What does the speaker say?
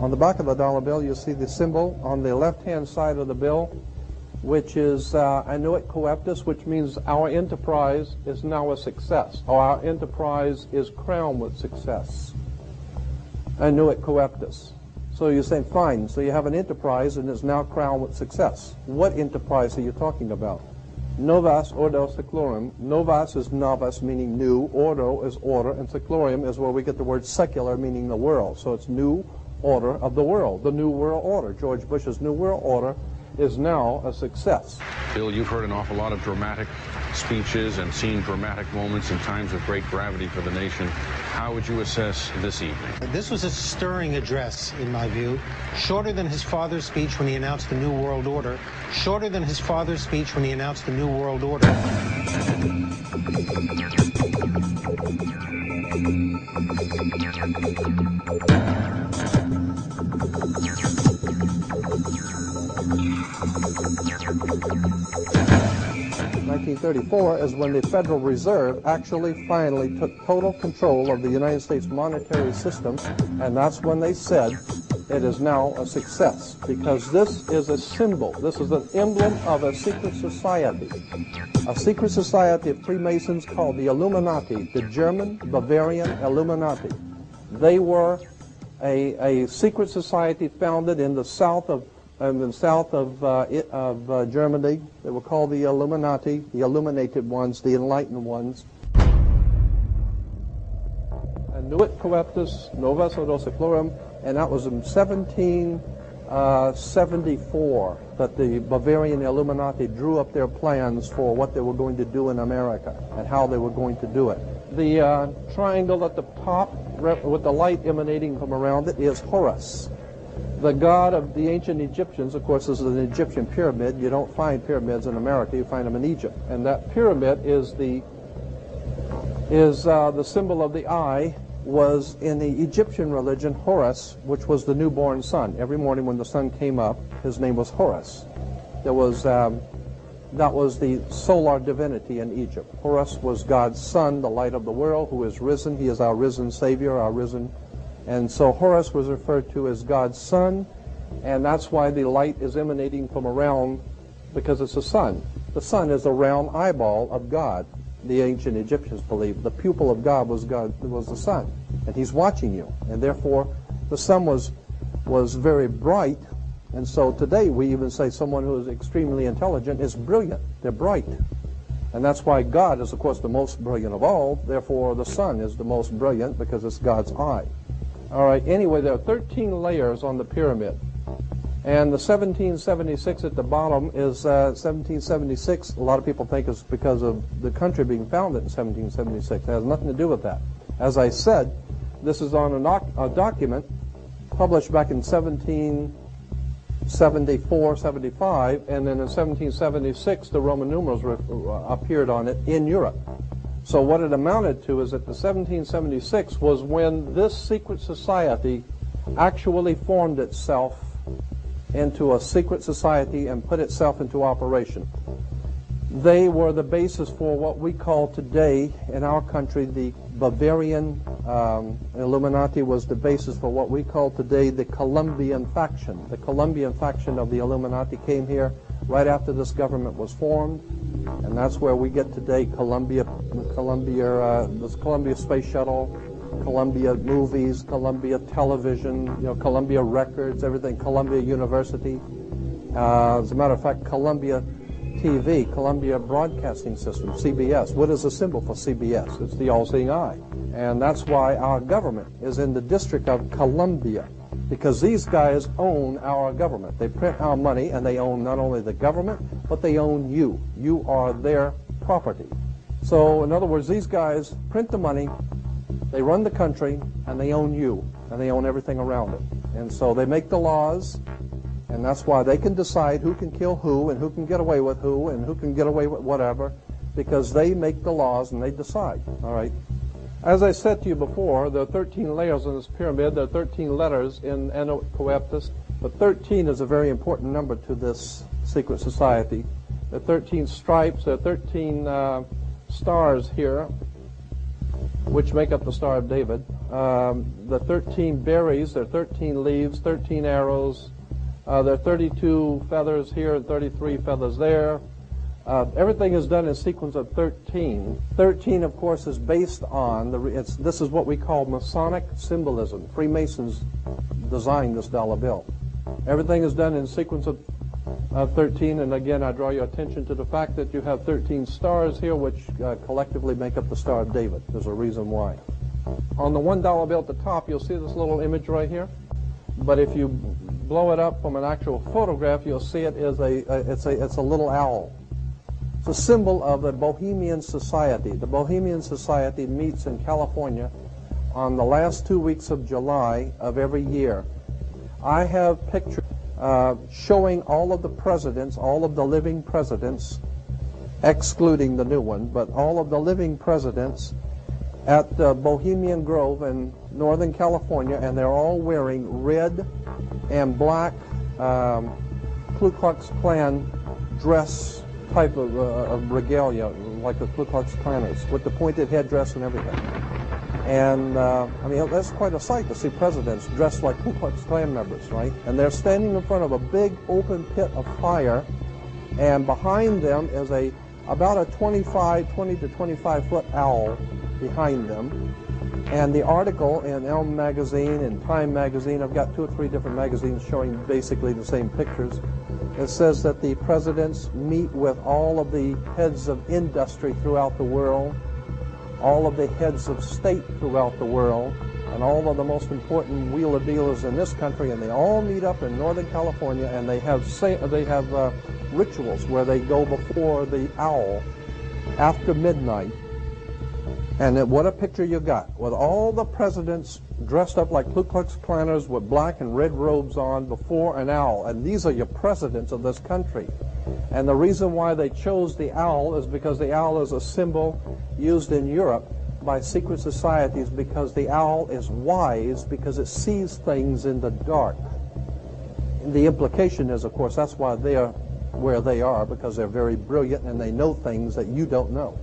On the back of the dollar bill, you'll see the symbol on the left-hand side of the bill, which is annuit coeptus, which means our enterprise is now a success, or our enterprise is crowned with success. Annuit coeptus. So you're saying, fine, so you have an enterprise and it's now crowned with success. What enterprise are you talking about? Novus ordo seclorum. Novus is novus, meaning new. Ordo is order, and seclorum is where we get the word secular, meaning the world. So it's new order of the world, the New World Order. George Bush's New World Order is now a success. Bill, you've heard an awful lot of dramatic speeches and seen dramatic moments in times of great gravity for the nation. How would you assess this evening? This was a stirring address, in my view, shorter than his father's speech when he announced the New World Order, shorter than his father's speech when he announced the New World Order. In 1934 is when the Federal Reserve actually finally took total control of the United States monetary system, and that's when they said it is now a success, because this is a symbol, this is an emblem of a secret society of Freemasons called the Illuminati, the German Bavarian Illuminati. They were a secret society founded in the south of Germany. They were called the Illuminati, the illuminated ones, the enlightened ones. Annuit coeptus, novus ordo seclorum, and that was in 1774 that the Bavarian Illuminati drew up their plans for what they were going to do in America and how they were going to do it. The triangle at the top with the light emanating from around it is Horus, the god of the ancient Egyptians. Of course, this is an Egyptian pyramid. You don't find pyramids in America, you find them in Egypt. And that pyramid is the symbol of the eye, was in the Egyptian religion Horus, which was the newborn sun. Every morning when the sun came up, his name was Horus. There was, that was the solar divinity in Egypt. Horus was God's son, the light of the world, who is risen. He is our risen Savior, our risen. And so Horus was referred to as God's son, and that's why the light is emanating from around, because it's the sun. The sun is a round eyeball of God. The ancient Egyptians believed the pupil of God was the sun, and he's watching you, and therefore the sun was very bright. And so today we even say someone who is extremely intelligent is brilliant. They're bright, and that's why God is, of course, the most brilliant of all. Therefore the sun is the most brilliant because it's God's eye. All right, anyway, there are 13 layers on the pyramid. And the 1776 at the bottom is 1776. A lot of people think it's because of the country being founded in 1776. It has nothing to do with that. As I said, this is on a document published back in 1774, 75, and then in 1776 the Roman numerals appeared on it in Europe. So what it amounted to is that the 1776 was when this secret society actually formed itself into a secret society and put itself into operation. They were the basis for what we call today in our country the Bavarian Illuminati was the basis for what we call today the Colombian faction. The Colombian faction of the Illuminati came here right after this government was formed, and that's where we get today Columbia Space Shuttle, Columbia Movies, Columbia Television, Columbia Records, everything, Columbia University. As a matter of fact, Columbia TV, Columbia Broadcasting System, CBS. What is the symbol for CBS? It's the all-seeing eye. And that's why our government is in the District of Columbia, because these guys own our government. They print our money, and they own not only the government, but they own you. You are their property. So, in other words, these guys print the money, they run the country, and they own you, and they own everything around it. And so they make the laws, and that's why they can decide who can kill who, and who can get away with who, and who can get away with whatever, because they make the laws and they decide. All right. As I said to you before, there are 13 layers in this pyramid. There are 13 letters in Eno Coeptus, but 13 is a very important number to this secret society. There are 13 stripes. There are 13 stars here, which make up the Star of David. The 13 berries, there are 13 leaves, 13 arrows. There are 32 feathers here and 33 feathers there. Everything is done in sequence of 13. 13, of course, is based on, this is what we call Masonic symbolism. Freemasons designed this dollar bill. Everything is done in sequence of 13, and again, I draw your attention to the fact that you have 13 stars here, which collectively make up the Star of David. There's a reason why. On the $1 bill at the top, you'll see this little image right here. But if you blow it up from an actual photograph, you'll see it is it's a little owl. It's a symbol of the Bohemian Society. The Bohemian Society meets in California on the last 2 weeks of July of every year. I have pictures showing all of the presidents, all of the living presidents, excluding the new one, but all of the living presidents at the Bohemian Grove in Northern California, and they're all wearing red and black Ku Klux Klan dress type of regalia, like the Ku Klux Klanners, with the pointed headdress and everything. And, I mean, that's quite a sight to see presidents dressed like Ku Klux Klan members, right? And they're standing in front of a big open pit of fire, and behind them is about a 20 to 25-foot owl behind them. And the article in Elm magazine and Time magazine, I've got 2 or 3 different magazines showing basically the same pictures. It says that the presidents meet with all of the heads of industry throughout the world, all of the heads of state throughout the world, and all of the most important wheeler dealers in this country, and they all meet up in Northern California, and they have rituals where they go before the owl after midnight. And what a picture you got, with all the presidents dressed up like Ku Klux Klanners with black and red robes on before an owl. And these are your presidents of this country. And the reason why they chose the owl is because the owl is a symbol used in Europe by secret societies, because the owl is wise, because it sees things in the dark. And the implication is, of course, that's why they are where they are, because they're very brilliant and they know things that you don't know.